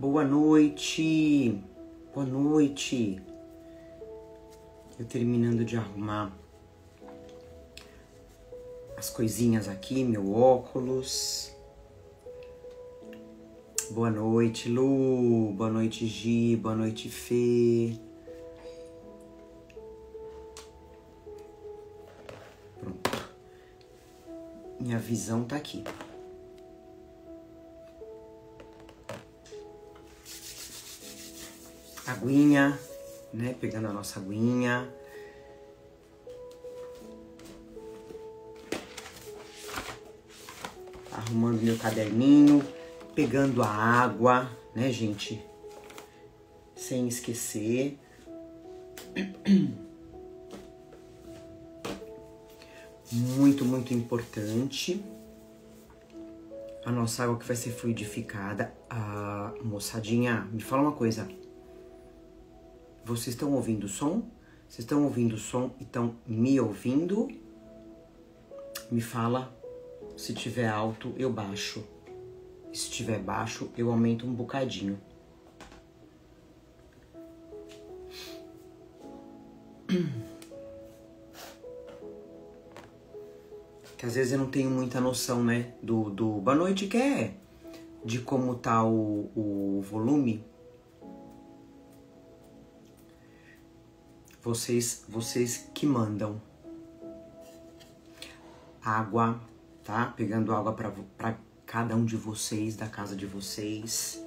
Boa noite. Boa noite. Eu terminando de arrumar as coisinhas aqui, meu óculos. Boa noite, Lu. Boa noite, Gi. Boa noite, Fê. Pronto. Minha visão tá aqui. Aguinha, né? Pegando a nossa aguinha. Arrumando meu caderninho. Pegando a água, né, gente? Sem esquecer. Muito, muito importante. A nossa água que vai ser fluidificada. Ah, moçadinha, me fala uma coisa. Vocês estão ouvindo o som? Vocês estão ouvindo o som e estão me ouvindo? Me fala. Se tiver alto, eu baixo. Se tiver baixo, eu aumento um bocadinho. Que às vezes eu não tenho muita noção, né? Do boa noite, que é de como tá o volume. Vocês que mandam. Água, tá? Pegando água pra cada um de vocês, da casa de vocês.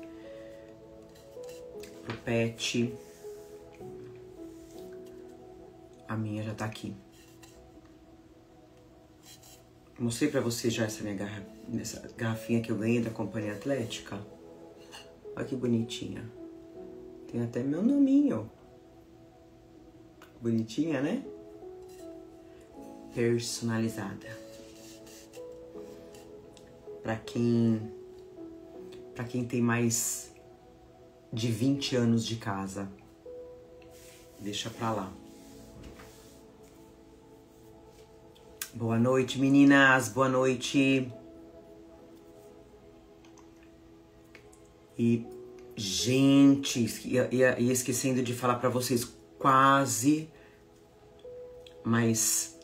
Pro pet. A minha já tá aqui. Mostrei pra vocês já essa garrafinha que eu ganhei da Companhia Atlética. Olha que bonitinha. Tem até meu nominho. Bonitinha, né? Personalizada. Pra quem tem mais de 20 anos de casa. Deixa pra lá. Boa noite, meninas. Boa noite. E, gente, ia esquecendo de falar pra vocês, quase, mas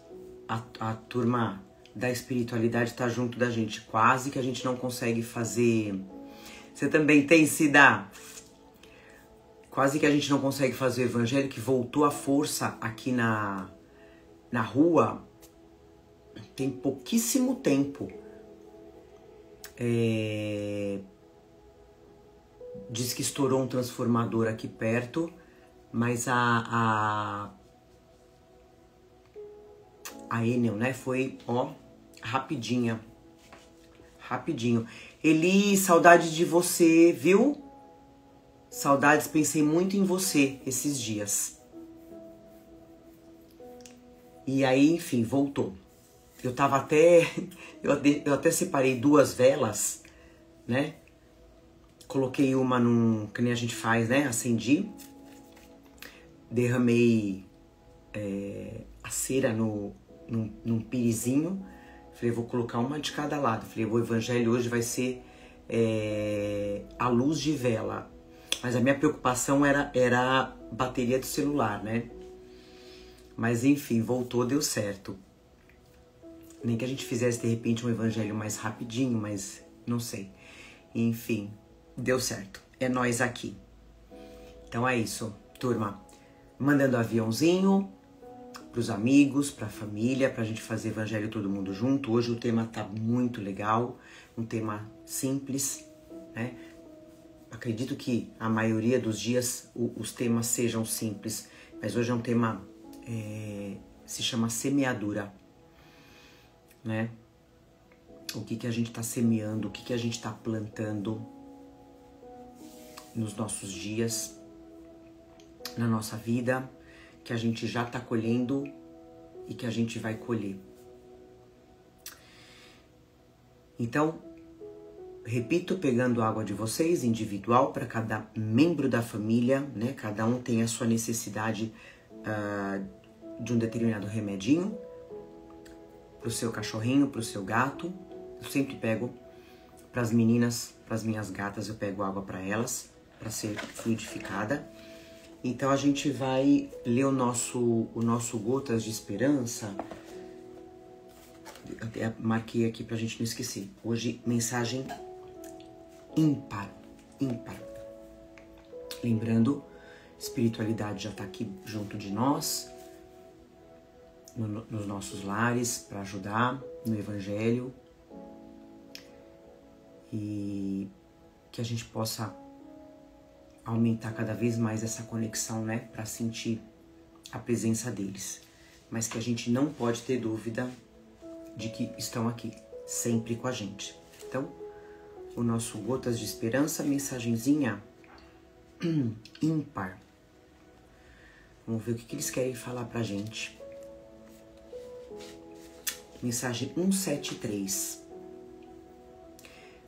a turma da espiritualidade tá junto da gente. Quase que a gente não consegue fazer. Você também tem, Cida? Quase que a gente não consegue fazer o evangelho, que voltou à força aqui na rua. Tem pouquíssimo tempo. Diz que estourou um transformador aqui perto, mas a Enel, né, foi, ó, rapidinho. Eli, saudade de você, viu? Saudades, pensei muito em você esses dias. E aí, enfim, voltou. Eu tava até... Eu até separei 2 velas, né? Coloquei uma que nem a gente faz, né? Acendi. Derramei a cera num pirizinho. Falei, vou colocar uma de cada lado. Falei, o evangelho hoje vai ser a luz de vela. Mas a minha preocupação era a bateria do celular, né? Mas enfim, voltou, deu certo. Nem que a gente fizesse de repente um evangelho mais rapidinho, mas não sei. Enfim, deu certo. É nós aqui. Então é isso, turma. Mandando aviãozinho pros amigos, pra família, pra gente fazer evangelho todo mundo junto. Hoje o tema tá muito legal, um tema simples, né? Acredito que a maioria dos dias os temas sejam simples, mas hoje é um tema, se chama semeadura, né? O que a gente tá semeando, o que a gente tá plantando nos nossos dias, na nossa vida, que a gente já tá colhendo e que a gente vai colher. Então, repito, pegando água de vocês, individual, para cada membro da família, né? Cada um tem a sua necessidade de um determinado remedinho. Pro seu cachorrinho, pro seu gato. Eu sempre pego pras meninas, pras minhas gatas, eu pego água para elas. para ser fluidificada. Então a gente vai ler o nosso Gotas de Esperança. Eu até marquei aqui pra gente não esquecer. Hoje, mensagem ímpar. Lembrando, espiritualidade já tá aqui junto de nós, nos nossos lares, para ajudar no Evangelho. E que a gente possa aumentar cada vez mais essa conexão, né? Para sentir a presença deles. Mas que a gente não pode ter dúvida de que estão aqui, sempre com a gente. Então, o nosso Gotas de Esperança, mensagenzinha ímpar. Vamos ver o que eles querem falar pra gente. Mensagem 173.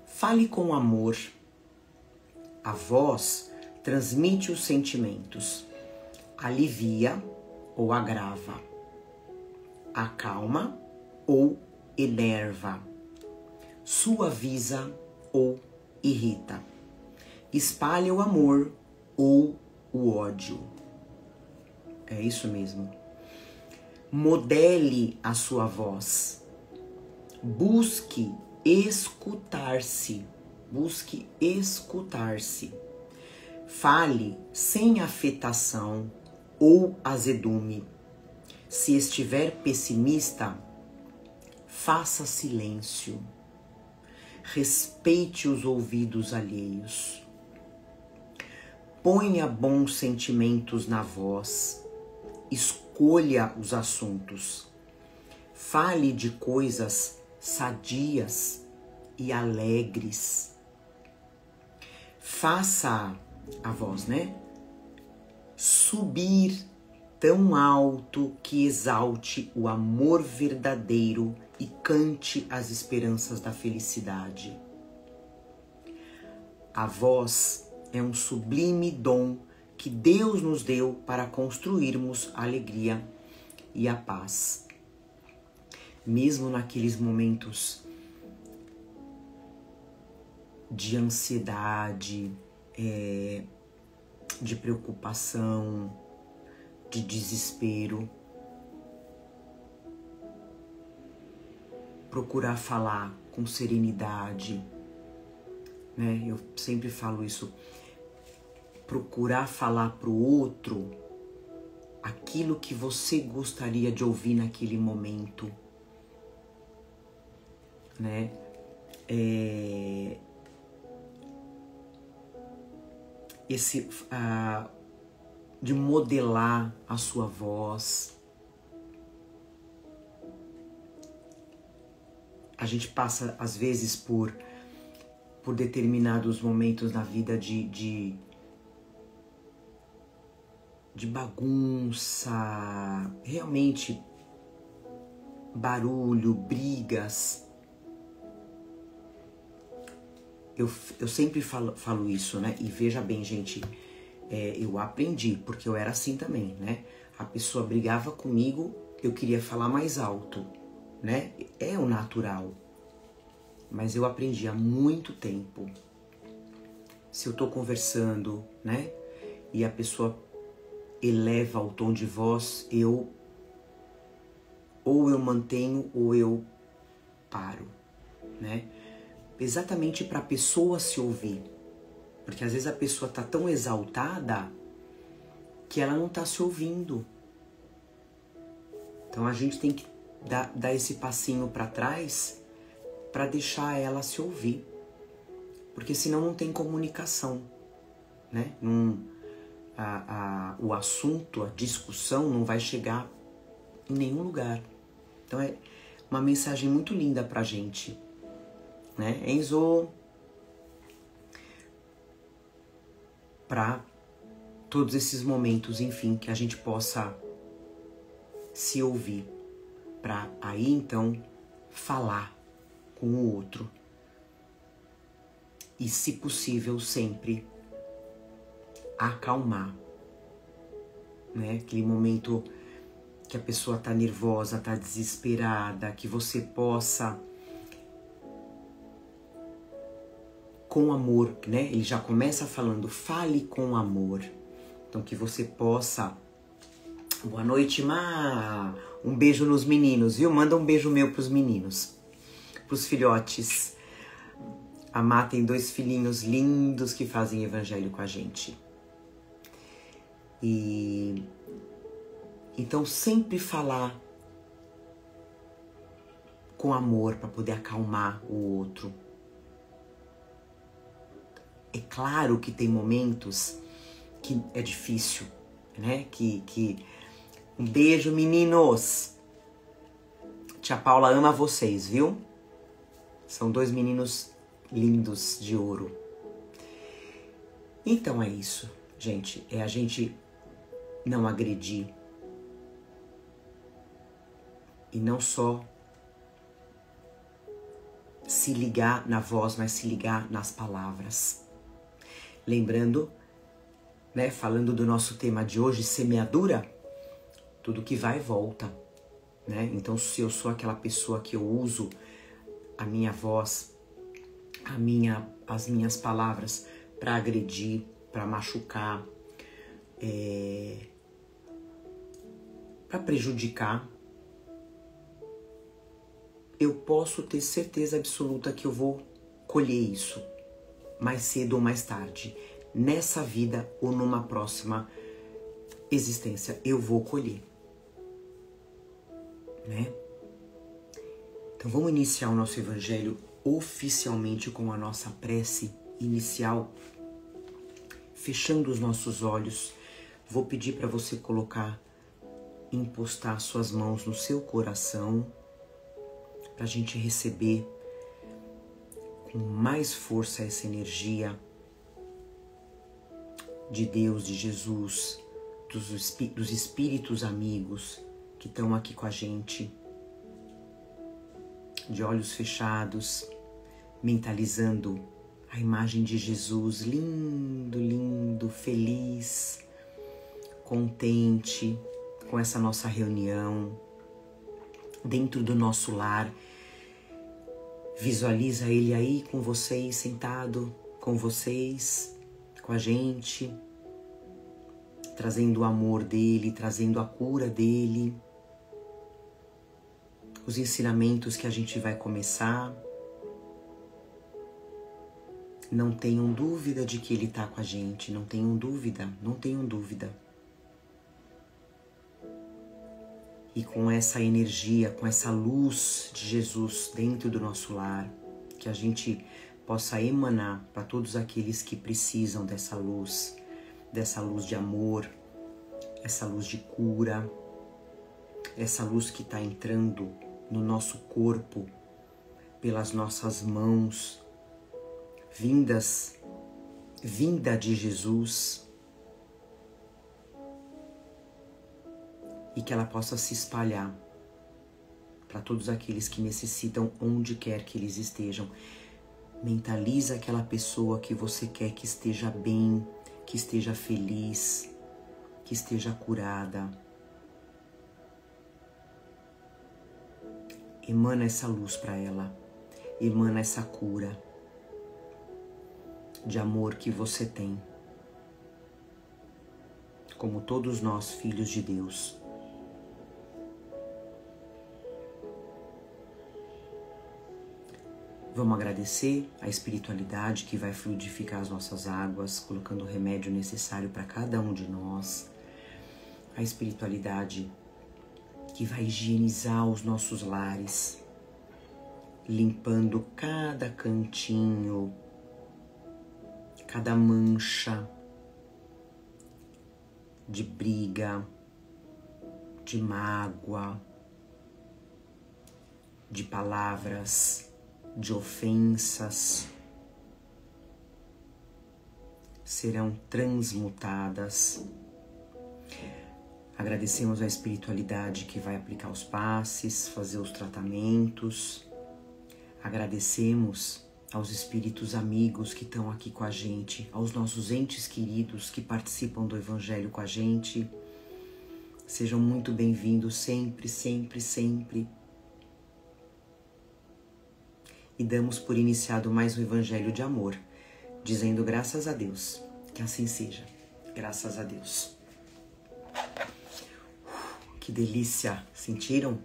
Fale com amor. A voz transmite os sentimentos, alivia ou agrava, acalma ou enerva, suaviza ou irrita, espalha o amor ou o ódio. É isso mesmo. Modele a sua voz. Busque escutar-se. Busque escutar-se. Fale sem afetação ou azedume. Se estiver pessimista, faça silêncio. Respeite os ouvidos alheios. Ponha bons sentimentos na voz. Escolha os assuntos. Fale de coisas sadias e alegres. Faça a voz, né? Subir tão alto que exalte o amor verdadeiro e cante as esperanças da felicidade. A voz é um sublime dom que Deus nos deu para construirmos a alegria e a paz. Mesmo naqueles momentos de ansiedade, de preocupação, de desespero, procurar falar com serenidade, né? Eu sempre falo isso. Procurar falar para o outro aquilo que você gostaria de ouvir naquele momento, né? De modelar a sua voz. A gente passa, às vezes, por determinados momentos na vida de bagunça, realmente barulho, brigas. Eu sempre falo isso, né? E veja bem, gente, eu aprendi, porque eu era assim também, né? A pessoa brigava comigo, eu queria falar mais alto, né? É o natural. Mas eu aprendi há muito tempo. Se eu tô conversando, né? E a pessoa eleva o tom de voz, ou eu mantenho ou eu paro, né? Exatamente para a pessoa se ouvir. Porque às vezes a pessoa tá tão exaltada que ela não tá se ouvindo. Então a gente tem que dar esse passinho para trás para deixar ela se ouvir. Porque senão não tem comunicação, né? O assunto, a discussão não vai chegar em nenhum lugar. Então é uma mensagem muito linda pra gente, né? Enzo, para todos esses momentos, enfim, que a gente possa se ouvir, para aí então falar com o outro e, se possível, sempre acalmar, né? Aquele momento que a pessoa tá nervosa, tá desesperada, que você possa com amor, né? Ele já começa falando, fale com amor. Então que você possa... Boa noite, Má! Um beijo nos meninos, viu? Manda um beijo meu pros meninos, pros filhotes. A Má tem 2 filhinhos lindos que fazem evangelho com a gente. E então sempre falar com amor para poder acalmar o outro. É claro que tem momentos que é difícil, né? Um beijo, meninos! Tia Paula ama vocês, viu? São 2 meninos lindos de ouro. Então é isso, gente. É a gente não agredir. E não só se ligar na voz, mas se ligar nas palavras. Lembrando, né, falando do nosso tema de hoje, semeadura, tudo que vai volta, né? Então, se eu sou aquela pessoa que eu uso a minha voz, as minhas palavras para agredir, para machucar, para prejudicar, eu posso ter certeza absoluta que eu vou colher isso mais cedo ou mais tarde. Nessa vida ou numa próxima existência, eu vou colher, né? Então vamos iniciar o nosso evangelho oficialmente com a nossa prece inicial, fechando os nossos olhos. Vou pedir para você encostar suas mãos no seu coração, para a gente receber com mais força essa energia de Deus, de Jesus, dos espíritos amigos que estão aqui com a gente, de olhos fechados, mentalizando a imagem de Jesus, lindo, lindo, feliz, contente com essa nossa reunião, dentro do nosso lar. Visualiza ele aí com vocês, sentado com vocês, com a gente, trazendo o amor dele, trazendo a cura dele, os ensinamentos que a gente vai começar. Não tenham dúvida de que ele está com a gente, não tenham dúvida, não tenham dúvida. E com essa energia, com essa luz de Jesus dentro do nosso lar, que a gente possa emanar para todos aqueles que precisam dessa luz de amor, essa luz de cura, essa luz que está entrando no nosso corpo, pelas nossas mãos, vinda de Jesus, e que ela possa se espalhar para todos aqueles que necessitam, onde quer que eles estejam. Mentaliza aquela pessoa que você quer que esteja bem, que esteja feliz, que esteja curada. Emana essa luz para ela, emana essa cura de amor que você tem, como todos nós, filhos de Deus. Vamos agradecer a espiritualidade que vai fluidificar as nossas águas, colocando o remédio necessário para cada um de nós. A espiritualidade que vai higienizar os nossos lares, limpando cada cantinho, cada mancha de briga, de mágoa, de palavras, de ofensas, serão transmutadas. Agradecemos a espiritualidade que vai aplicar os passes, fazer os tratamentos. Agradecemos aos espíritos amigos que estão aqui com a gente, aos nossos entes queridos que participam do Evangelho com a gente. Sejam muito bem-vindos sempre, sempre, sempre. E damos por iniciado mais um Evangelho de amor, dizendo graças a Deus. Que assim seja. Graças a Deus. Que delícia. Sentiram?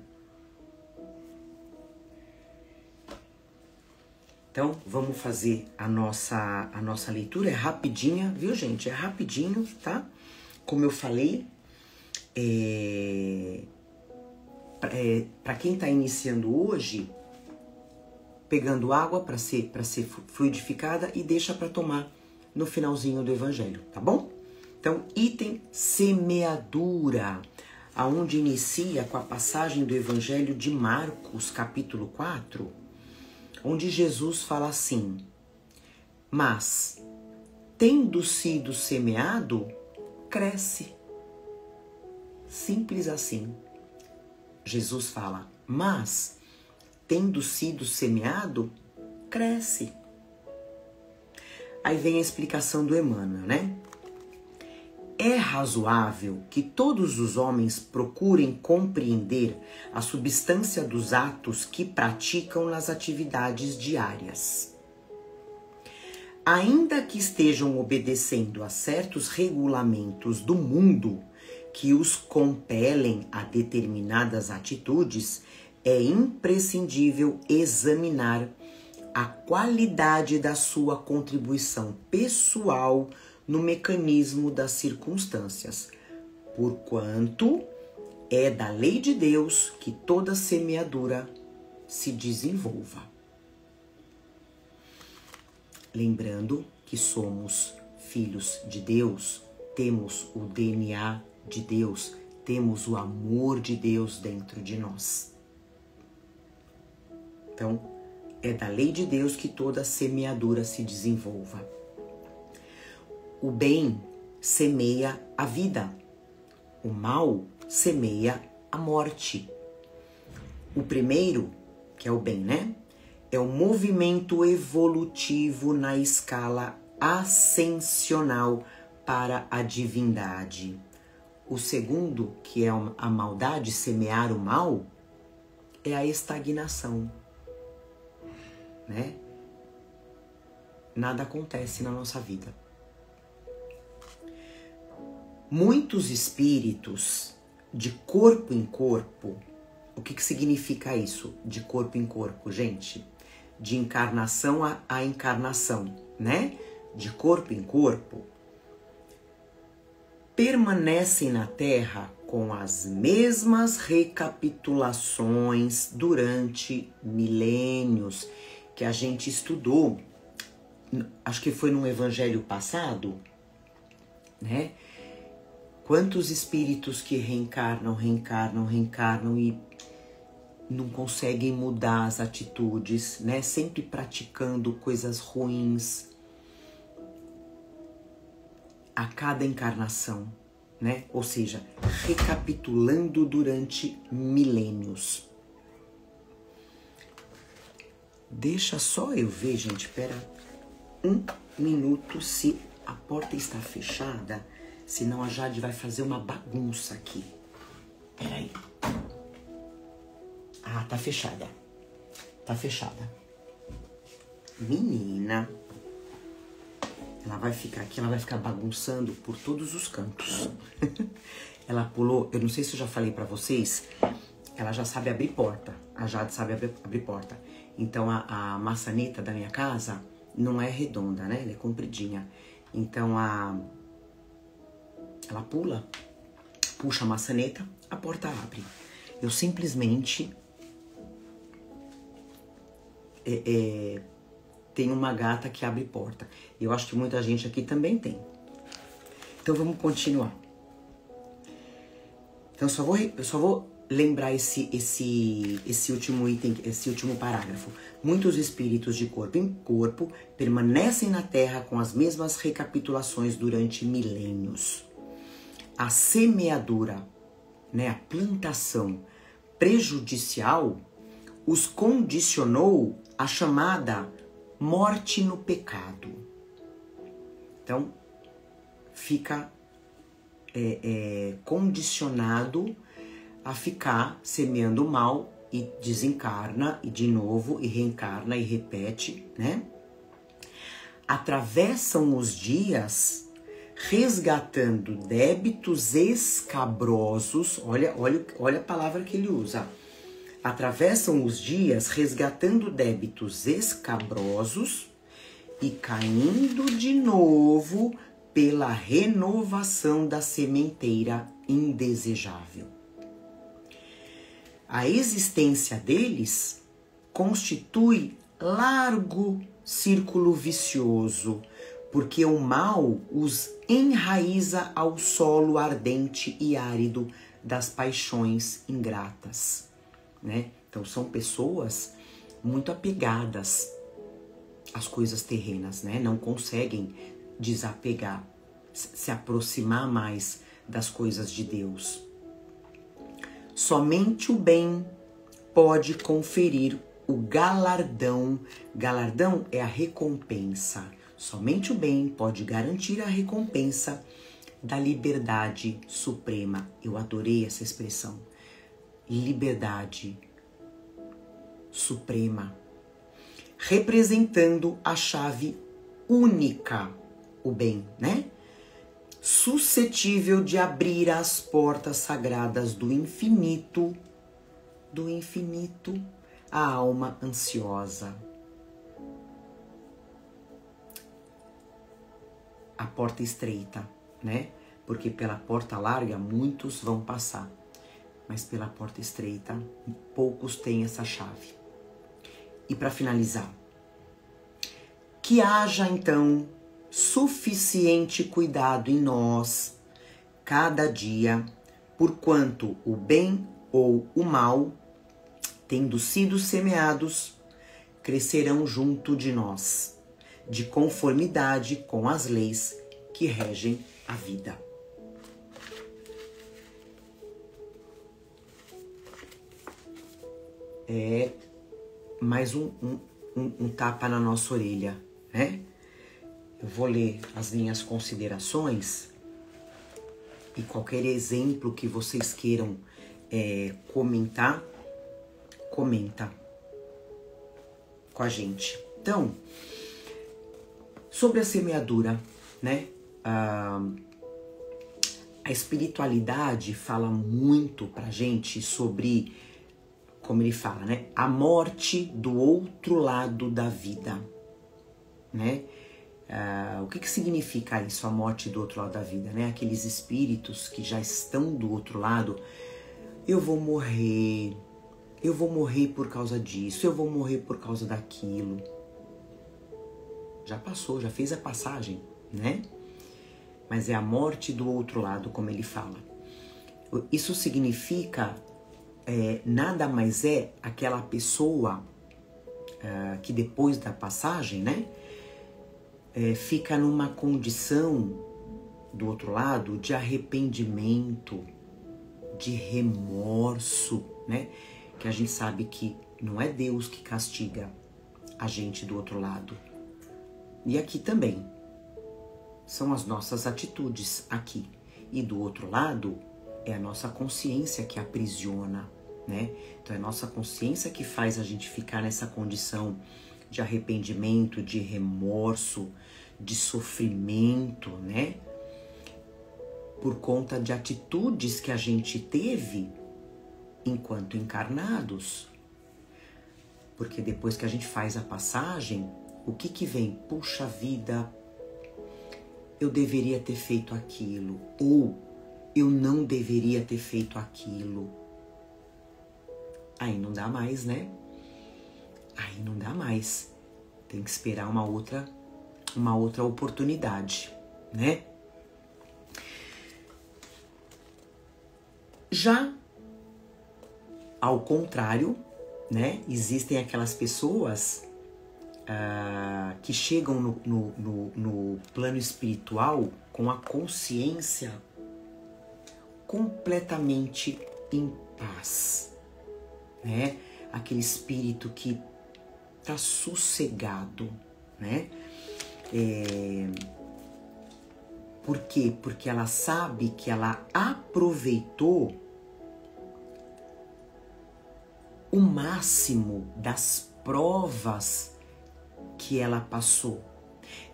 Então, vamos fazer a nossa leitura. É rapidinha, viu, gente? É rapidinho, tá? Como eu falei, para quem está iniciando hoje, pegando água para ser fluidificada e deixa para tomar no finalzinho do Evangelho, tá bom? Então, item semeadura, aonde inicia com a passagem do Evangelho de Marcos, capítulo 4, onde Jesus fala assim: mas, tendo sido semeado, cresce. Simples assim. Jesus fala, mas, tendo sido semeado, cresce. Aí vem a explicação do Emmanuel, né? É razoável que todos os homens procurem compreender a substância dos atos que praticam nas atividades diárias. Ainda que estejam obedecendo a certos regulamentos do mundo que os compelem a determinadas atitudes, é imprescindível examinar a qualidade da sua contribuição pessoal no mecanismo das circunstâncias, porquanto é da lei de Deus que toda semeadura se desenvolva. Lembrando que somos filhos de Deus, temos o DNA de Deus, temos o amor de Deus dentro de nós. Então, é da lei de Deus que toda semeadura se desenvolva. O bem semeia a vida, o mal semeia a morte. O primeiro, que é o bem, né? É o movimento evolutivo na escala ascensional para a divindade. O segundo, que é a maldade, semear o mal, é a estagnação, né? Nada acontece na nossa vida. Muitos espíritos de corpo em corpo, o que significa isso? De corpo em corpo, gente? De encarnação a encarnação, né? De corpo em corpo, permanecem na Terra com as mesmas recapitulações durante milênios que a gente estudou. Acho que foi no Evangelho passado, né? Quantos espíritos que reencarnam e não conseguem mudar as atitudes, né? Sempre praticando coisas ruins a cada encarnação, né? Ou seja, recapitulando durante milênios. Deixa só eu ver, gente, espera um minuto se a porta está fechada. Senão a Jade vai fazer uma bagunça aqui. Peraí. Ah, tá fechada. Tá fechada. Menina. Ela vai ficar aqui, ela vai ficar bagunçando por todos os cantos. Ela pulou, eu não sei se eu já falei pra vocês, ela já sabe abrir porta. A Jade sabe abrir porta. Então a maçaneta da minha casa não é redonda, né? Ela é compridinha. Então ela pula, puxa a maçaneta, a porta abre. Eu simplesmente tenho uma gata que abre porta. Eu acho que muita gente aqui também tem. Então vamos continuar. Então eu só vou lembrar esse último item, esse último parágrafo. Muitos espíritos de corpo em corpo permanecem na Terra com as mesmas recapitulações durante milênios. A semeadura, né, a plantação prejudicial os condicionou à chamada morte no pecado. Então, fica condicionado a ficar semeando o mal e desencarna, e de novo, e reencarna e repete, né? atravessam os dias resgatando débitos escabrosos. Olha a palavra que ele usa. Atravessam os dias resgatando débitos escabrosos e caindo de novo pela renovação da sementeira indesejável. A existência deles constitui largo círculo vicioso, porque o mal os enraiza ao solo ardente e árido das paixões ingratas, né? Então são pessoas muito apegadas às coisas terrenas, né? Não conseguem desapegar, se aproximar mais das coisas de Deus. Somente o bem pode conferir o galardão. Galardão é a recompensa. Somente o bem pode garantir a recompensa da liberdade suprema. Eu adorei essa expressão. Liberdade suprema. Representando a chave única, o bem, né? Suscetível de abrir as portas sagradas do infinito, a alma ansiosa. A porta estreita, né? Porque pela porta larga muitos vão passar, mas pela porta estreita poucos têm essa chave. E para finalizar, que haja então suficiente cuidado em nós cada dia, porquanto o bem ou o mal, tendo sido semeados, crescerão junto de nós, de conformidade com as leis que regem a vida. É mais um tapa na nossa orelha, né? Eu vou ler as minhas considerações e qualquer exemplo que vocês queiram comentar, comenta com a gente. Então, sobre a semeadura, né? A espiritualidade fala muito pra gente sobre, como ele fala, né? A morte do outro lado da vida, né? O que significa isso, a morte do outro lado da vida, né? Aqueles espíritos que já estão do outro lado. Eu vou morrer por causa disso, eu vou morrer por causa daquilo. Já passou, já fez a passagem, né? Mas é a morte do outro lado, como ele fala. Isso significa, nada mais é aquela pessoa que depois da passagem, né? Fica numa condição do outro lado de arrependimento, de remorso, né? Que a gente sabe que não é Deus que castiga a gente do outro lado. E aqui também são as nossas atitudes aqui. E do outro lado é a nossa consciência que aprisiona, né? Então é a nossa consciência que faz a gente ficar nessa condição de arrependimento, de remorso, de sofrimento, né? Por conta de atitudes que a gente teve enquanto encarnados. Porque depois que a gente faz a passagem, o que vem? Puxa vida, eu deveria ter feito aquilo, ou eu não deveria ter feito aquilo. Aí não dá mais, né? Aí não dá mais. Tem que esperar uma outra oportunidade, né? Já ao contrário, né? Existem aquelas pessoas que chegam no plano espiritual com a consciência completamente em paz, né? Aquele espírito que tá sossegado, né? Por quê? Porque ela sabe que ela aproveitou o máximo das provas que ela passou.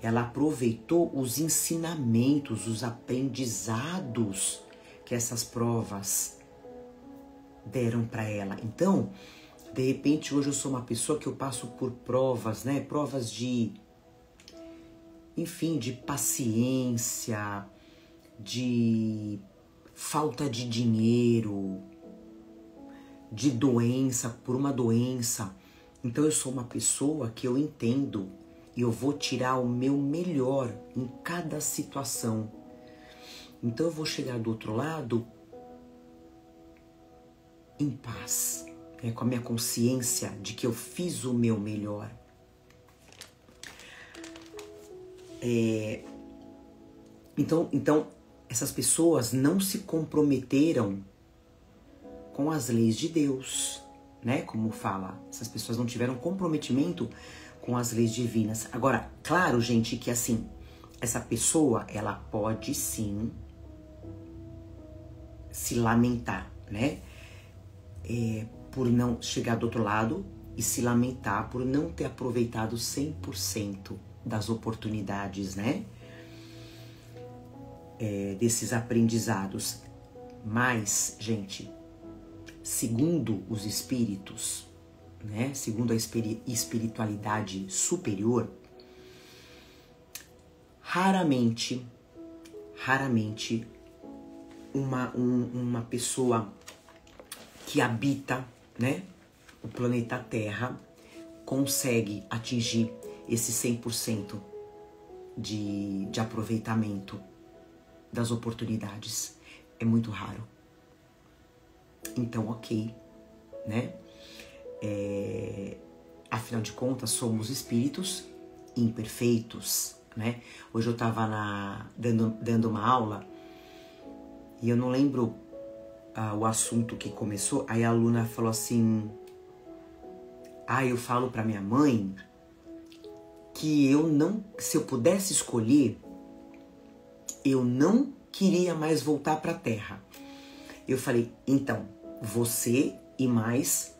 Ela aproveitou os ensinamentos, os aprendizados que essas provas deram para ela. Então, de repente, hoje eu sou uma pessoa que eu passo por provas, né? Provas de, enfim, de paciência, de falta de dinheiro, de doença, por uma doença. Então eu sou uma pessoa que eu entendo e eu vou tirar o meu melhor em cada situação. Então eu vou chegar do outro lado em paz, né, com a minha consciência de que eu fiz o meu melhor. Então essas pessoas não se comprometeram com as leis de Deus, né? Como fala, essas pessoas não tiveram comprometimento com as leis divinas. Agora, claro, gente, que assim, essa pessoa, ela pode sim se lamentar, né? Por não chegar do outro lado e se lamentar por não ter aproveitado 100% das oportunidades, né? Desses aprendizados. Mas, gente, segundo os espíritos, né? Segundo a espiritualidade superior, raramente uma pessoa que habita, né, o planeta Terra consegue atingir esse 100% de aproveitamento das oportunidades. É muito raro. Então, ok, né? Afinal de contas, somos espíritos imperfeitos, né? Hoje eu tava dando uma aula e eu não lembro o assunto que começou. Aí a aluna falou assim: eu falo pra minha mãe que se eu pudesse escolher, eu não queria mais voltar pra Terra. Eu falei, então, você e mais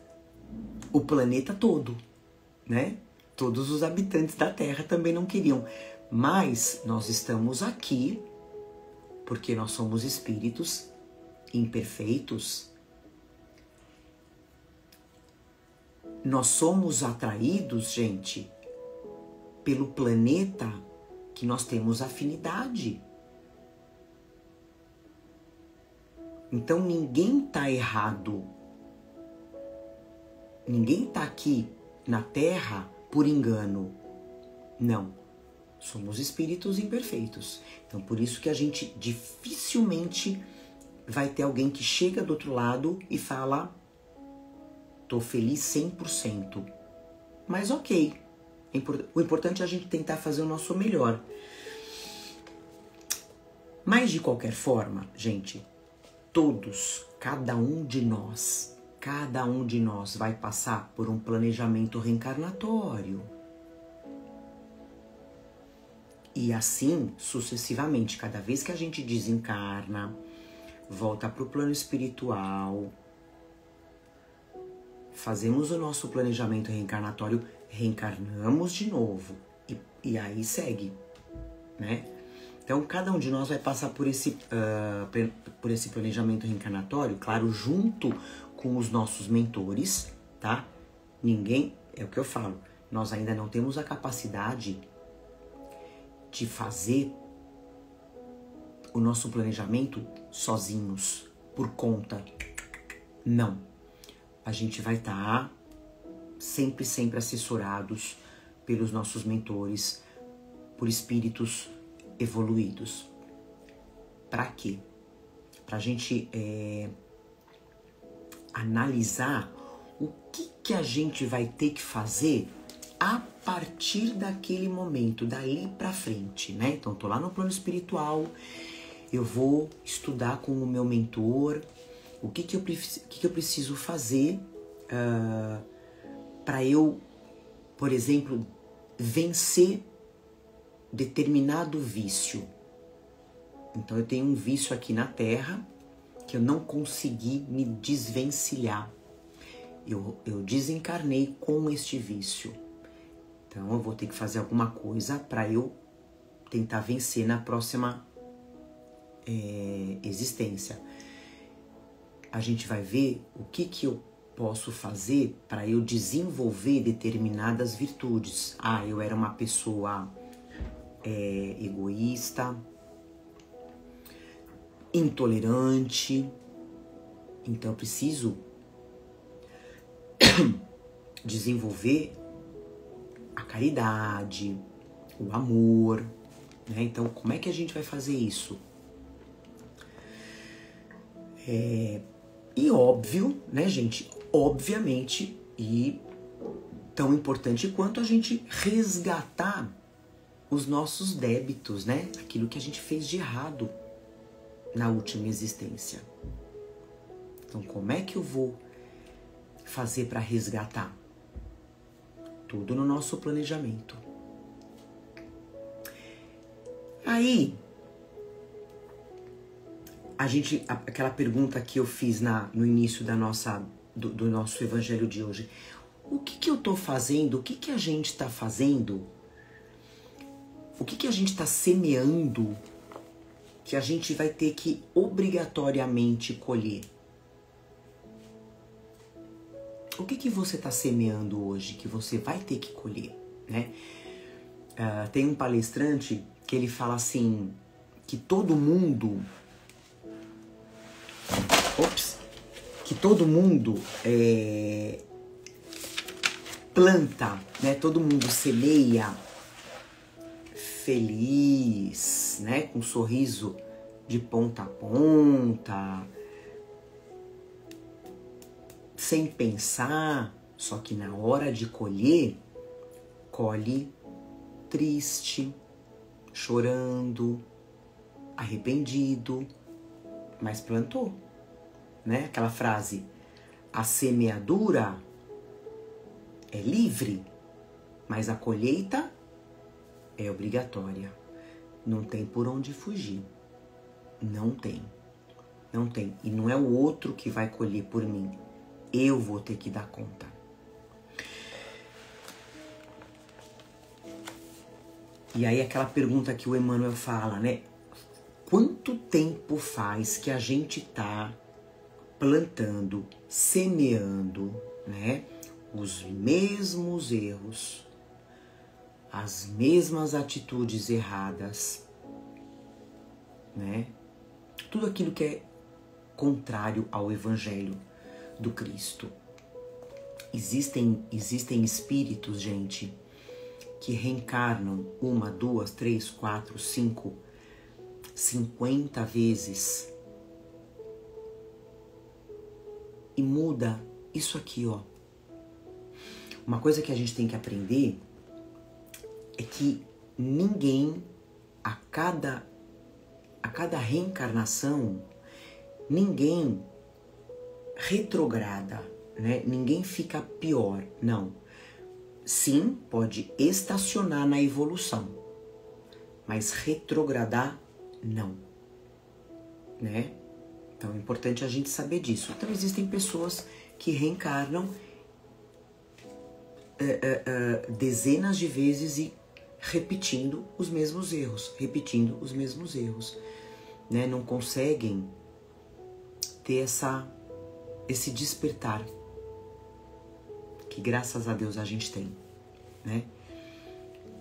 o planeta todo, né? Todos os habitantes da Terra também não queriam. Mas nós estamos aqui porque nós somos espíritos imperfeitos. Nós somos atraídos, gente, pelo planeta que nós temos afinidade. Então ninguém tá errado. Ninguém tá aqui na Terra por engano. Não. Somos espíritos imperfeitos. Então por isso que a gente dificilmente vai ter alguém que chega do outro lado e fala: tô feliz 100%. Mas ok. O importante é a gente tentar fazer o nosso melhor. Mas de qualquer forma, gente, todos, cada um de nós vai passar por um planejamento reencarnatório. E assim, sucessivamente, cada vez que a gente desencarna, volta para o plano espiritual, fazemos o nosso planejamento reencarnatório, reencarnamos de novo e aí segue, né? Então, cada um de nós vai passar por esse planejamento reencarnatório, claro, junto com os nossos mentores, tá? Ninguém, é o que eu falo, nós ainda não temos a capacidade de fazer o nosso planejamento sozinhos, por conta. Não. A gente vai estar sempre assessorados pelos nossos mentores, por espíritos evoluídos. Para quê? Pra gente analisar o que a gente vai ter que fazer a partir daquele momento, dali pra frente, né? Então, tô lá no plano espiritual, eu vou estudar com o meu mentor, o que eu preciso fazer para eu, por exemplo, vencer determinado vício. Então, eu tenho um vício aqui na Terra que eu não consegui me desvencilhar. Eu desencarnei com este vício. Então eu vou ter que fazer alguma coisa para eu tentar vencer na próxima existência. A gente vai ver o que eu posso fazer para eu desenvolver determinadas virtudes. Eu era uma pessoa egoísta, intolerante, então eu preciso desenvolver a caridade, o amor, né? Então, como é que a gente vai fazer isso? E óbvio, né, gente? Obviamente, e tão importante quanto a gente resgatar os nossos débitos, né? Aquilo que a gente fez de errado na última existência. Então, como é que eu vou fazer para resgatar? Tudo no nosso planejamento. Aí, aquela pergunta que eu fiz no início do nosso evangelho de hoje. O que eu tô fazendo? O que a gente tá fazendo? O que a gente tá semeando que a gente vai ter que obrigatoriamente colher? O que você tá semeando hoje que você vai ter que colher, né? Tem um palestrante que ele fala assim, que todo mundo planta, né? Todo mundo semeia feliz, né? Com um sorriso de ponta a ponta, sem pensar, só que na hora de colher, colhe triste, chorando, arrependido, mas plantou, né? Aquela frase, a semeadura é livre, mas a colheita é obrigatória. Não tem por onde fugir. Não tem. Não tem. E não é o outro que vai colher por mim. Eu vou ter que dar conta. E aí aquela pergunta que o Emmanuel fala, né? Quanto tempo faz que a gente tá plantando, semeando, né? Os mesmos erros, as mesmas atitudes erradas, né? Tudo aquilo que é contrário ao Evangelho do Cristo. Existem espíritos, gente, que reencarnam 1, 2, 3, 4, 5, 50 vezes e muda isso aqui, ó. Uma coisa que a gente tem que aprender é que ninguém, a cada reencarnação, ninguém retrograda, né? Ninguém fica pior, não. Sim, pode estacionar na evolução, mas retrogradar, não, né? Então é importante a gente saber disso. Então existem pessoas que reencarnam dezenas de vezes e repetindo os mesmos erros, né? Não conseguem ter esse despertar que graças a Deus a gente tem, né?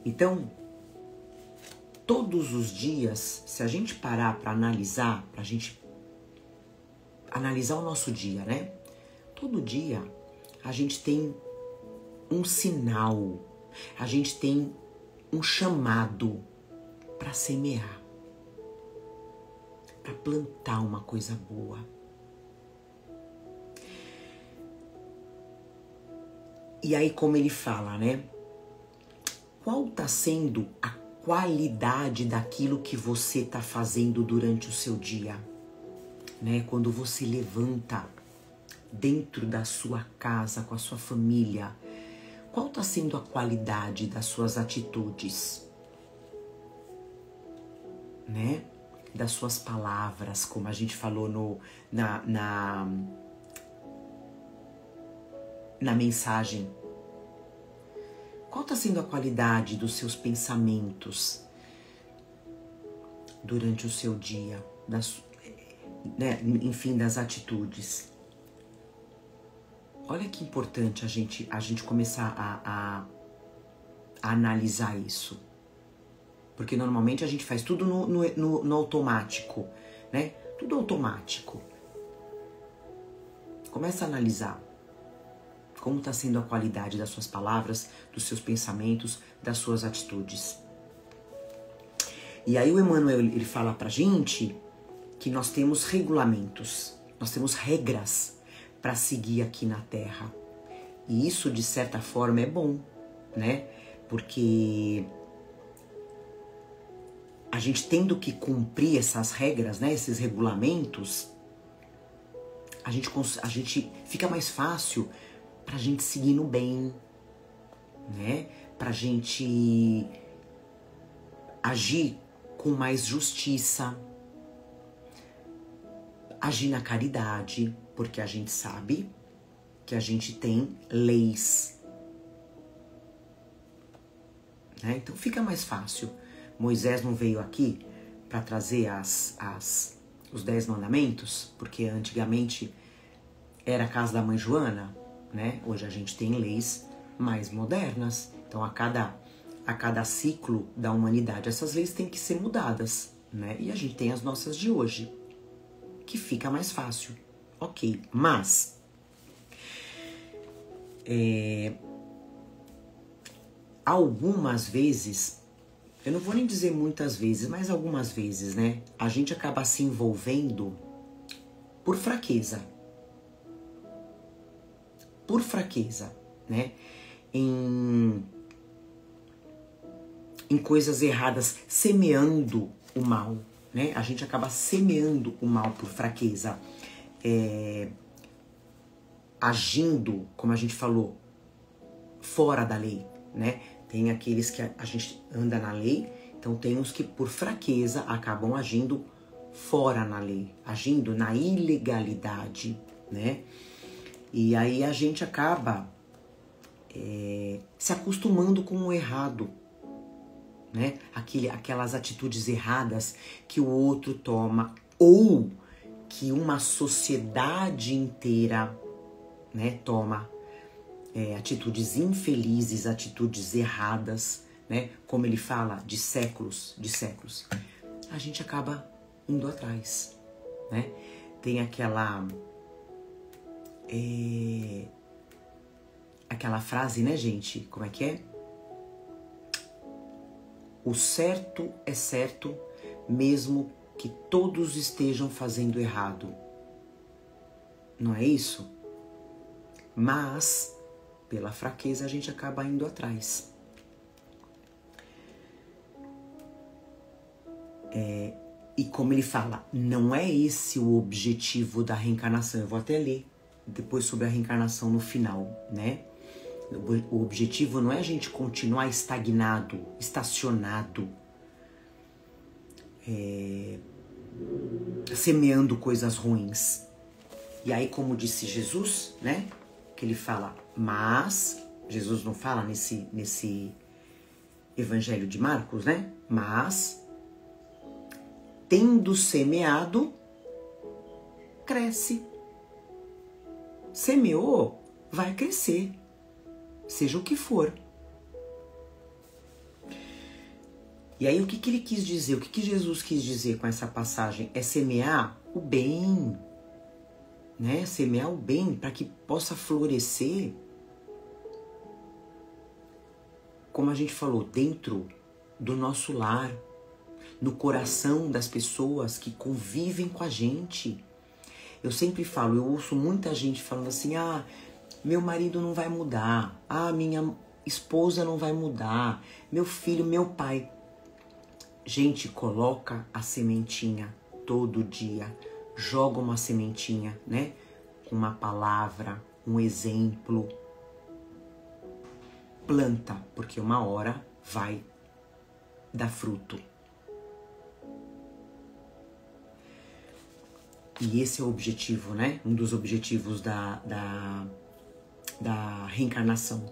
Então, todos os dias, se a gente parar para analisar, pra gente analisar o nosso dia, né? Todo dia a gente tem um sinal, a gente tem um chamado para semear, para plantar uma coisa boa. E aí, como ele fala, né? Qual tá sendo a qualidade daquilo que você tá fazendo durante o seu dia? Né? Quando você levanta dentro da sua casa, com a sua família, qual tá sendo a qualidade das suas atitudes? Né? Das suas palavras, como a gente falou na Qual está sendo a qualidade dos seus pensamentos durante o seu dia, né, enfim, das atitudes? Olha que importante a gente começar a analisar isso. Porque normalmente a gente faz tudo no automático, né? Tudo automático. Começa a analisar como está sendo a qualidade das suas palavras, dos seus pensamentos, das suas atitudes. E aí o Emmanuel, ele fala pra gente que nós temos regulamentos, nós temos regras para seguir aqui na Terra. E isso, de certa forma, é bom, né? Porque a gente tendo que cumprir essas regras, né? Esses regulamentos, a gente fica mais fácil pra gente seguir no bem, né? Pra gente agir com mais justiça, agir na caridade, porque a gente sabe que a gente tem leis, né? Então fica mais fácil. Moisés não veio aqui para trazer os 10 mandamentos, porque antigamente era a casa da mãe Joana, né? Hoje a gente tem leis mais modernas. Então a cada ciclo da humanidade essas leis têm que ser mudadas, né? E a gente tem as nossas de hoje, que fica mais fácil. Ok, mas algumas vezes, eu não vou nem dizer muitas vezes, mas algumas vezes, né? A gente acaba se envolvendo por fraqueza. Por fraqueza, né? Em coisas erradas, semeando o mal, né? A gente acaba semeando o mal por fraqueza. Agindo, como a gente falou, fora da lei, né? Tem aqueles que a gente anda na lei, então tem os que por fraqueza acabam agindo fora na lei, agindo na ilegalidade, né? E aí a gente acaba se acostumando com o errado, né? Aquelas atitudes erradas que o outro toma, ou que uma sociedade inteira, né, toma atitudes infelizes, atitudes erradas, né? Como ele fala, de séculos, a gente acaba indo atrás, né? Tem aquela frase, né, gente? Como é que é? O certo é certo, mesmo que todos estejam fazendo errado. Não é isso? Mas, pela fraqueza, a gente acaba indo atrás. E como ele fala, não é esse o objetivo da reencarnação. Eu vou até ler depois sobre a reencarnação no final, né? O objetivo não é a gente continuar estagnado, estacionado, semeando coisas ruins. E aí, como disse Jesus, né? Que ele fala, mas... Jesus não fala nesse Evangelho de Marcos, né? Mas, tendo semeado, cresce. Semeou, vai crescer. Seja o que for. E aí, o que ele quis dizer? O que Jesus quis dizer com essa passagem? É semear o bem, né? Semear o bem para que possa florescer, como a gente falou, dentro do nosso lar, no coração das pessoas que convivem com a gente. Eu sempre falo, eu ouço muita gente falando assim, meu marido não vai mudar, minha esposa não vai mudar, meu filho, meu pai. Gente, coloca a sementinha todo dia, joga uma sementinha, né? Com uma palavra, um exemplo. Planta, porque uma hora vai dar fruto. E esse é o objetivo, né? Um dos objetivos da reencarnação.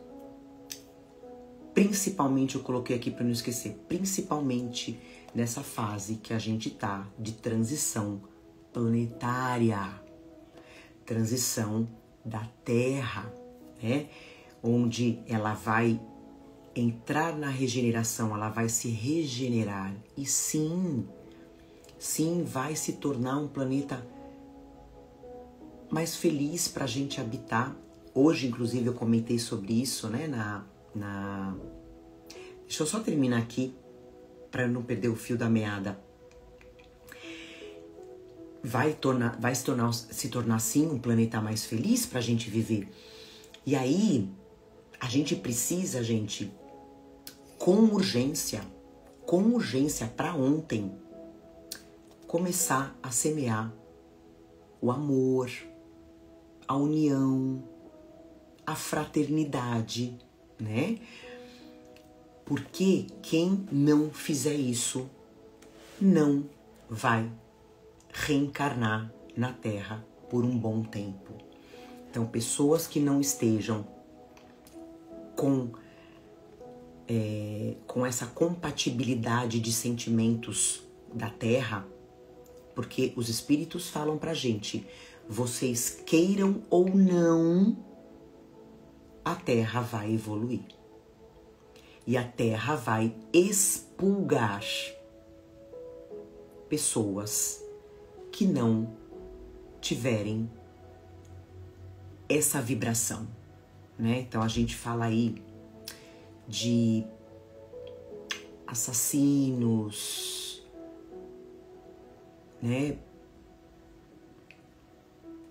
Principalmente, eu coloquei aqui para não esquecer, principalmente nessa fase que a gente tá de transição planetária, transição da Terra, né? Onde ela vai entrar na regeneração, ela vai se regenerar e sim, vai se tornar um planeta mais feliz para a gente habitar. Hoje, inclusive, eu comentei sobre isso, né? Deixa eu só terminar aqui para não perder o fio da meada. Vai se tornar sim um planeta mais feliz para a gente viver. E aí a gente precisa, gente, com urgência para ontem, começar a semear o amor, a união, a fraternidade, né? Porque quem não fizer isso não vai reencarnar na Terra por um bom tempo. Então, pessoas que não estejam com essa compatibilidade de sentimentos da Terra, porque os espíritos falam pra gente, vocês queiram ou não, a Terra vai evoluir. E a Terra vai expurgar pessoas que não tiverem essa vibração, né? Então a gente fala aí de assassinos, né?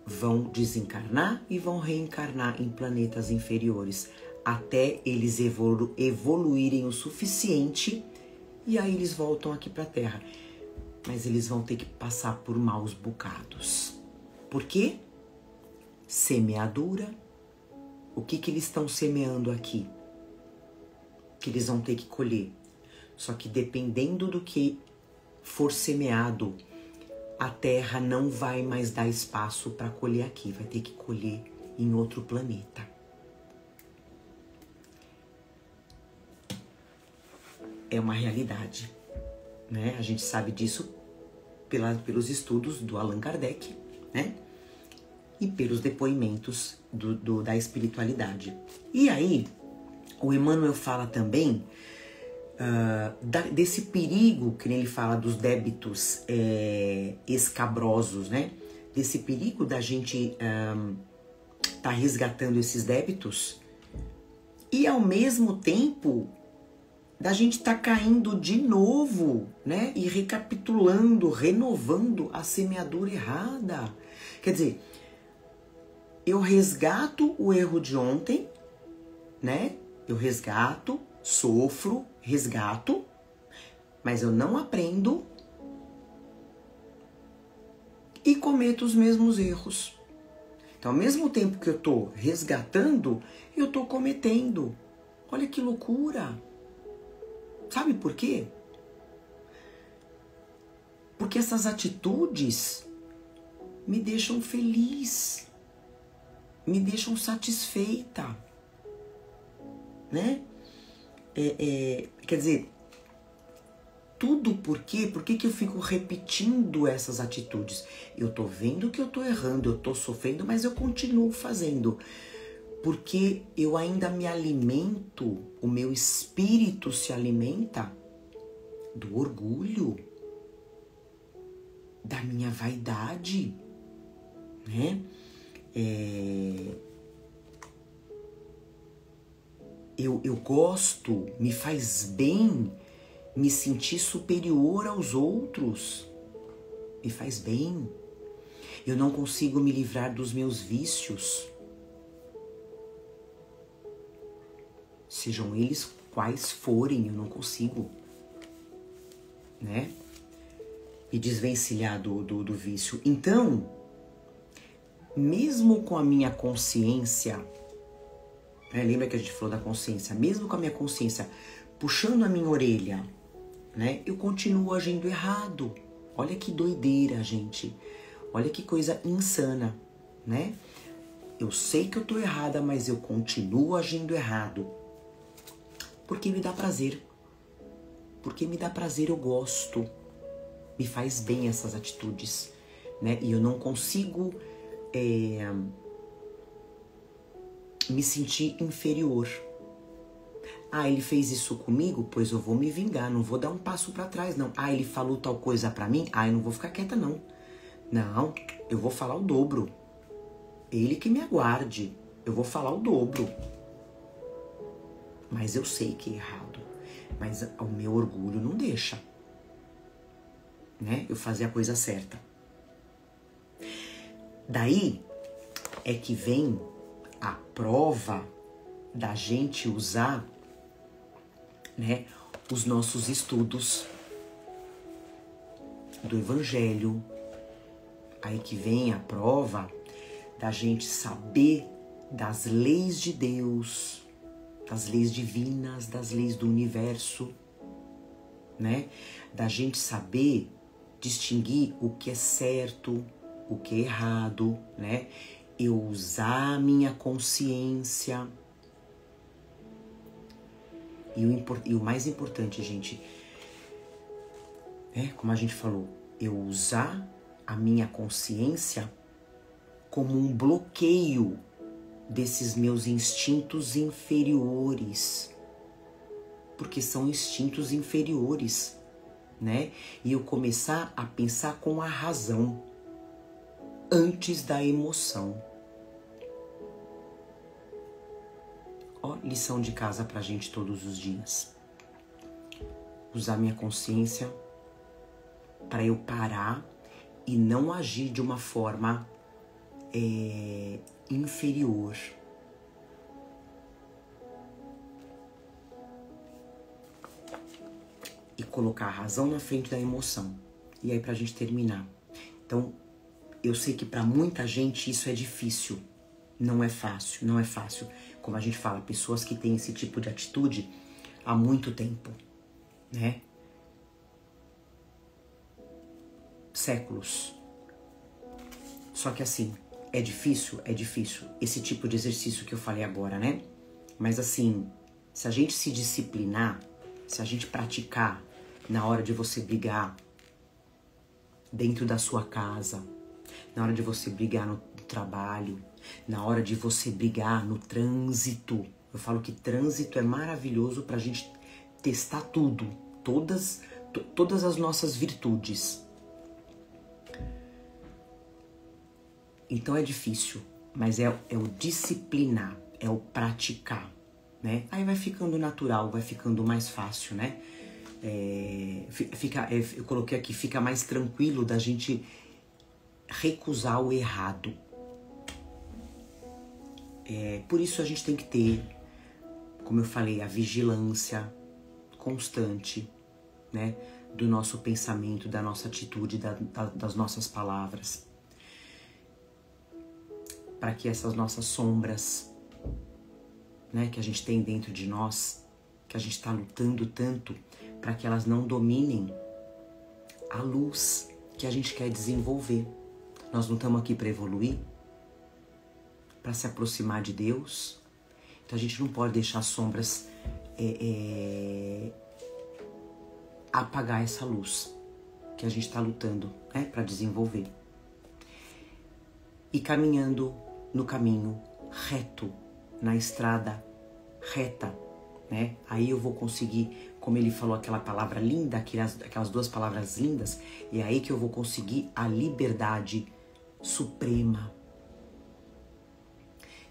Vão desencarnar e vão reencarnar em planetas inferiores até eles evoluírem o suficiente e aí eles voltam aqui para a Terra. Mas eles vão ter que passar por maus bocados. Por quê? Semeadura. O que eles estão semeando aqui? Que eles vão ter que colher. Só que dependendo do que for semeado, a Terra não vai mais dar espaço para colher aqui. Vai ter que colher em outro planeta. É uma realidade, né? A gente sabe disso pelos estudos do Allan Kardec, né? E pelos depoimentos da espiritualidade. E aí, o Emmanuel fala também desse perigo, que ele fala dos débitos escabrosos, né? Desse perigo da gente tá resgatando esses débitos e, ao mesmo tempo, da gente tá caindo de novo, né? E recapitulando, renovando a semeadura errada. Quer dizer, eu resgato o erro de ontem, né? Eu resgato, sofro, resgato, mas eu não aprendo e cometo os mesmos erros. Então, ao mesmo tempo que eu tô resgatando, eu tô cometendo. Olha que loucura! Sabe por quê? Porque essas atitudes me deixam feliz, me deixam satisfeita, né? Quer dizer, tudo por quê? Por que eu fico repetindo essas atitudes? Eu tô vendo que eu tô errando, eu tô sofrendo, mas eu continuo fazendo. Porque eu ainda me alimento, o meu espírito se alimenta do orgulho, da minha vaidade, né? Eu gosto, me faz bem me sentir superior aos outros. Me faz bem. Eu não consigo me livrar dos meus vícios. Sejam eles quais forem, eu não consigo, né? Me desvencilhar do vício. Então, mesmo com a minha consciência, né? Lembra que a gente falou da consciência? Mesmo com a minha consciência puxando a minha orelha, né? Eu continuo agindo errado. Olha que doideira, gente. Olha que coisa insana, né? Eu sei que eu tô errada, mas eu continuo agindo errado. Porque me dá prazer. Porque me dá prazer, eu gosto. Me faz bem essas atitudes, né? E eu não consigo me sentir inferior. Ah, ele fez isso comigo? Pois eu vou me vingar, não vou dar um passo pra trás, não. Ah, ele falou tal coisa pra mim? Ah, eu não vou ficar quieta, não. Não, eu vou falar o dobro. Ele que me aguarde. Eu vou falar o dobro. Mas eu sei que é errado. Mas o meu orgulho não deixa, né? Eu fazer a coisa certa. Daí é que vem a prova da gente usar, né, os nossos estudos do Evangelho. Aí que vem a prova da gente saber das leis de Deus, das leis divinas, das leis do universo, né? Da gente saber distinguir o que é certo, o que é errado, né? Eu usar a minha consciência. E o mais importante, gente, como a gente falou, eu usar a minha consciência como um bloqueio desses meus instintos inferiores. Porque são instintos inferiores, né? E eu começar a pensar com a razão antes da emoção. Ó, lição de casa pra gente todos os dias. Usar minha consciência para eu parar e não agir de uma forma inferior. E colocar a razão na frente da emoção. E aí pra gente terminar. Então, eu sei que pra muita gente isso é difícil. Não é fácil, não é fácil. Como a gente fala, pessoas que têm esse tipo de atitude há muito tempo, né? Séculos. Só que assim, é difícil? É difícil. Esse tipo de exercício que eu falei agora, né? Mas assim, se a gente se disciplinar, se a gente praticar na hora de você brigar dentro da sua casa, na hora de você brigar no trabalho, na hora de você brigar no trânsito. Eu falo que trânsito é maravilhoso pra gente testar tudo, todas as nossas virtudes. Então é difícil, mas é o disciplinar, é o praticar, né? Aí vai ficando natural, vai ficando mais fácil, né? Eu coloquei aqui, fica mais tranquilo da gente recusar o errado. Por isso a gente tem que ter, como eu falei, a vigilância constante, né? Do nosso pensamento, da nossa atitude, das nossas palavras. Para que essas nossas sombras, né, que a gente tem dentro de nós, que a gente está lutando tanto, para que elas não dominem a luz que a gente quer desenvolver. Nós não estamos aqui para evoluir, para se aproximar de Deus. Então a gente não pode deixar as sombras apagar essa luz que a gente está lutando, né, para desenvolver. E caminhando no caminho reto, na estrada reta, né? Aí eu vou conseguir, como ele falou aquela palavra linda, aquelas duas palavras lindas, é aí que eu vou conseguir a liberdade suprema.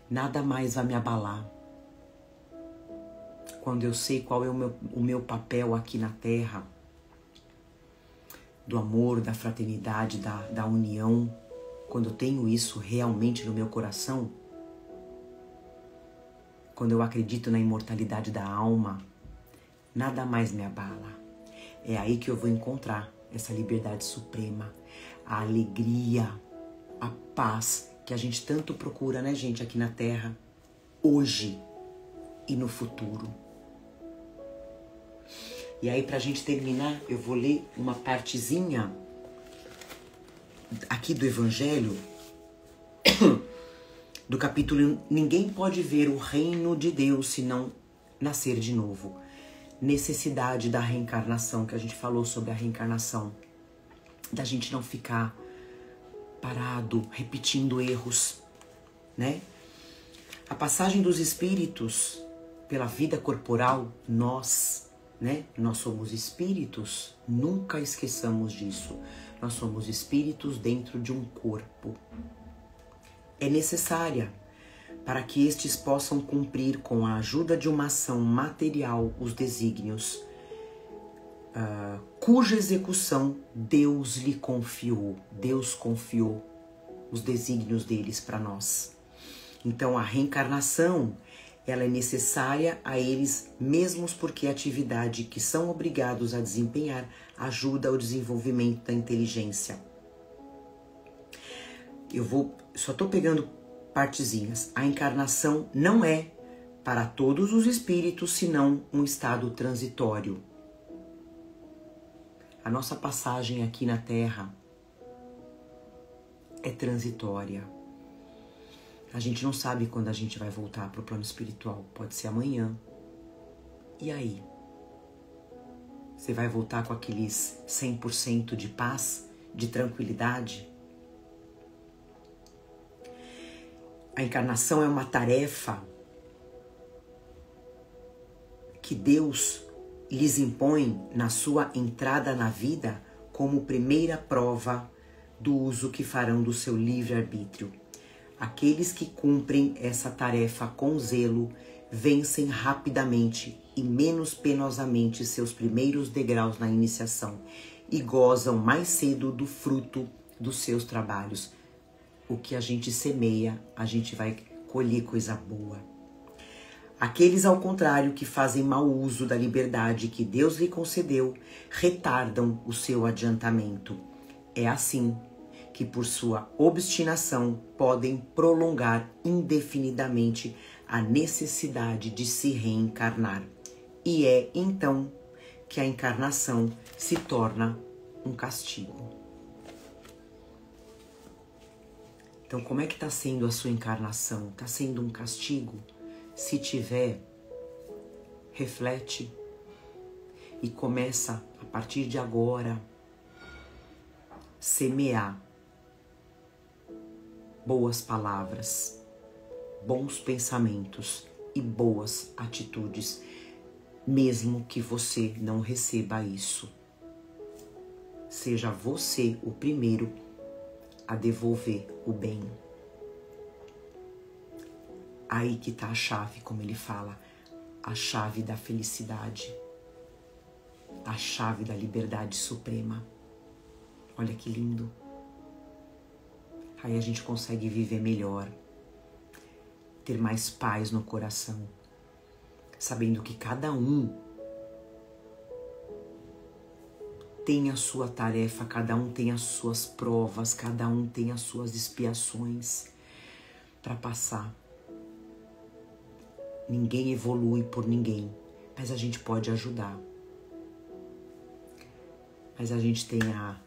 Nada mais vai me abalar. Quando eu sei qual é o meu papel aqui na Terra, do amor, da fraternidade, da união, quando eu tenho isso realmente no meu coração, quando eu acredito na imortalidade da alma, nada mais me abala. É aí que eu vou encontrar essa liberdade suprema, a alegria, a paz que a gente tanto procura, né, gente, aqui na Terra, hoje e no futuro. E aí, pra gente terminar, eu vou ler uma partezinha aqui do Evangelho, do capítulo Ninguém pode ver o reino de Deus se não nascer de novo. necessidade da reencarnação, que a gente falou sobre a reencarnação, da gente não ficar parado, repetindo erros, né? A passagem dos espíritos pela vida corporal, nós, né? Nós somos espíritos, nunca esqueçamos disso. Nós somos espíritos dentro de um corpo. É necessária para que estes possam cumprir com a ajuda de uma ação material os desígnios, cuja execução Deus lhe confiou. Deus confiou os desígnios deles para nós. Então a reencarnação, ela é necessária a eles mesmos porque a atividade que são obrigados a desempenhar ajuda ao desenvolvimento da inteligência. Só estou pegando partezinhas. A encarnação não é para todos os espíritos, senão um estado transitório. A nossa passagem aqui na Terra é transitória. A gente não sabe quando a gente vai voltar para o plano espiritual. Pode ser amanhã. E aí? Você vai voltar com aqueles 100% de paz, de tranquilidade? A encarnação é uma tarefa que Deus lhes impõe na sua entrada na vida como primeira prova do uso que farão do seu livre-arbítrio. Aqueles que cumprem essa tarefa com zelo vencem rapidamente e menos penosamente seus primeiros degraus na iniciação e gozam mais cedo do fruto dos seus trabalhos. O que a gente semeia, a gente vai colher coisa boa. Aqueles, ao contrário, que fazem mau uso da liberdade que Deus lhe concedeu, retardam o seu adiantamento. É assim que, por sua obstinação, podem prolongar indefinidamente a necessidade de se reencarnar. E é, então, que a encarnação se torna um castigo. Então, como é que está sendo a sua encarnação? Está sendo um castigo? Se tiver, reflete e começa, a partir de agora, semear boas palavras, bons pensamentos e boas atitudes, mesmo que você não receba isso. Seja você o primeiro a devolver o bem. Aí que está a chave, como ele fala, a chave da felicidade, a chave da liberdade suprema. Olha que lindo. Aí a gente consegue viver melhor, ter mais paz no coração, sabendo que cada um tem a sua tarefa, cada um tem as suas provas, cada um tem as suas expiações para passar. Ninguém evolui por ninguém, mas a gente pode ajudar. Mas a gente tem a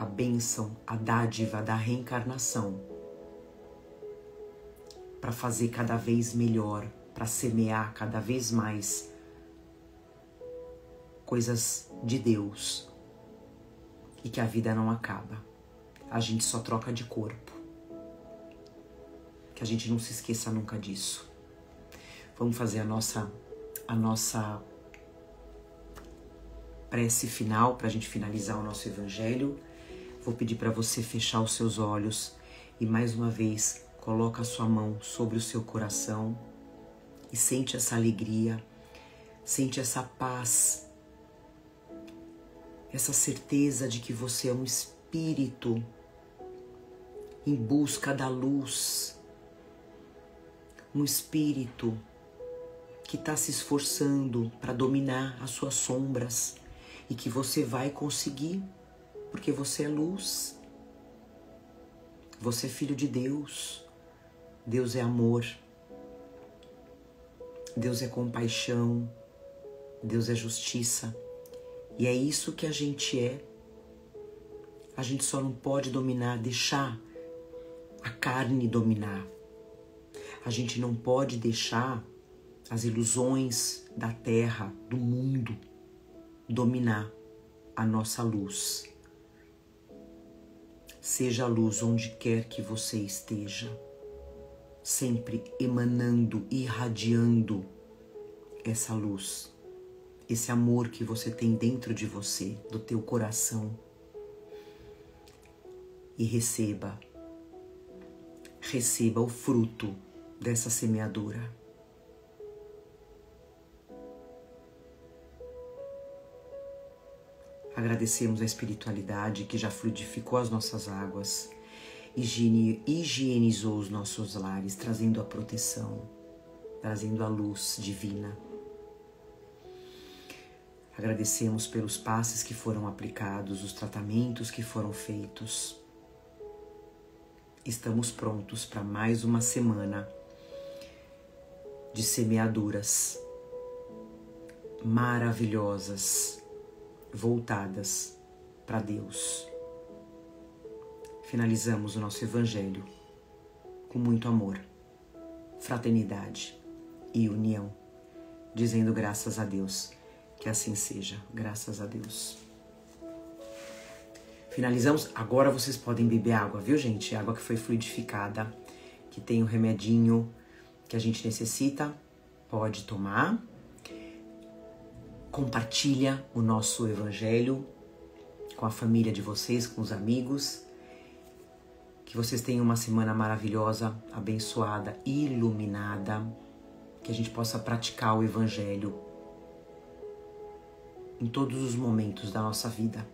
bênção, a dádiva da reencarnação para fazer cada vez melhor, para semear cada vez mais coisas de Deus e que a vida não acaba. A gente só troca de corpo. Que a gente não se esqueça nunca disso. Vamos fazer a nossa prece final para a gente finalizar o nosso evangelho. Vou pedir para você fechar os seus olhos e mais uma vez coloca a sua mão sobre o seu coração e sente essa alegria, sente essa paz, essa certeza de que você é um espírito em busca da luz, um espírito que está se esforçando para dominar as suas sombras e que você vai conseguir, porque você é luz, você é filho de Deus, Deus é amor, Deus é compaixão, Deus é justiça. E é isso que a gente é. A gente só não pode dominar, deixar a carne dominar. A gente não pode deixar as ilusões da terra, do mundo, dominar a nossa luz. Seja a luz onde quer que você esteja, sempre emanando, irradiando essa luz, esse amor que você tem dentro de você, do teu coração. E receba o fruto dessa semeadura. Agradecemos a espiritualidade que já fluidificou as nossas águas, higienizou os nossos lares, trazendo a proteção, trazendo a luz divina. Agradecemos pelos passes que foram aplicados, os tratamentos que foram feitos. Estamos prontos para mais uma semana de semeaduras maravilhosas, voltadas para Deus. Finalizamos o nosso Evangelho com muito amor, fraternidade e união, dizendo graças a Deus, que assim seja, graças a Deus. Finalizamos, agora vocês podem beber água, viu gente? Água que foi fluidificada, que tem o remedinho que a gente necessita, pode tomar. Compartilha o nosso Evangelho com a família de vocês, com os amigos. Que vocês tenham uma semana maravilhosa, abençoada, iluminada. Que a gente possa praticar o Evangelho em todos os momentos da nossa vida,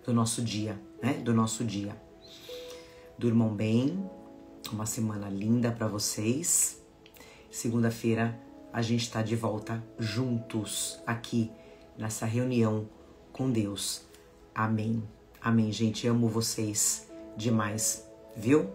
do nosso dia, né? Do nosso dia. Durmam bem, uma semana linda para vocês. Segunda-feira a gente está de volta juntos aqui nessa reunião com Deus. Amém. Amém, gente. Amo vocês demais, viu?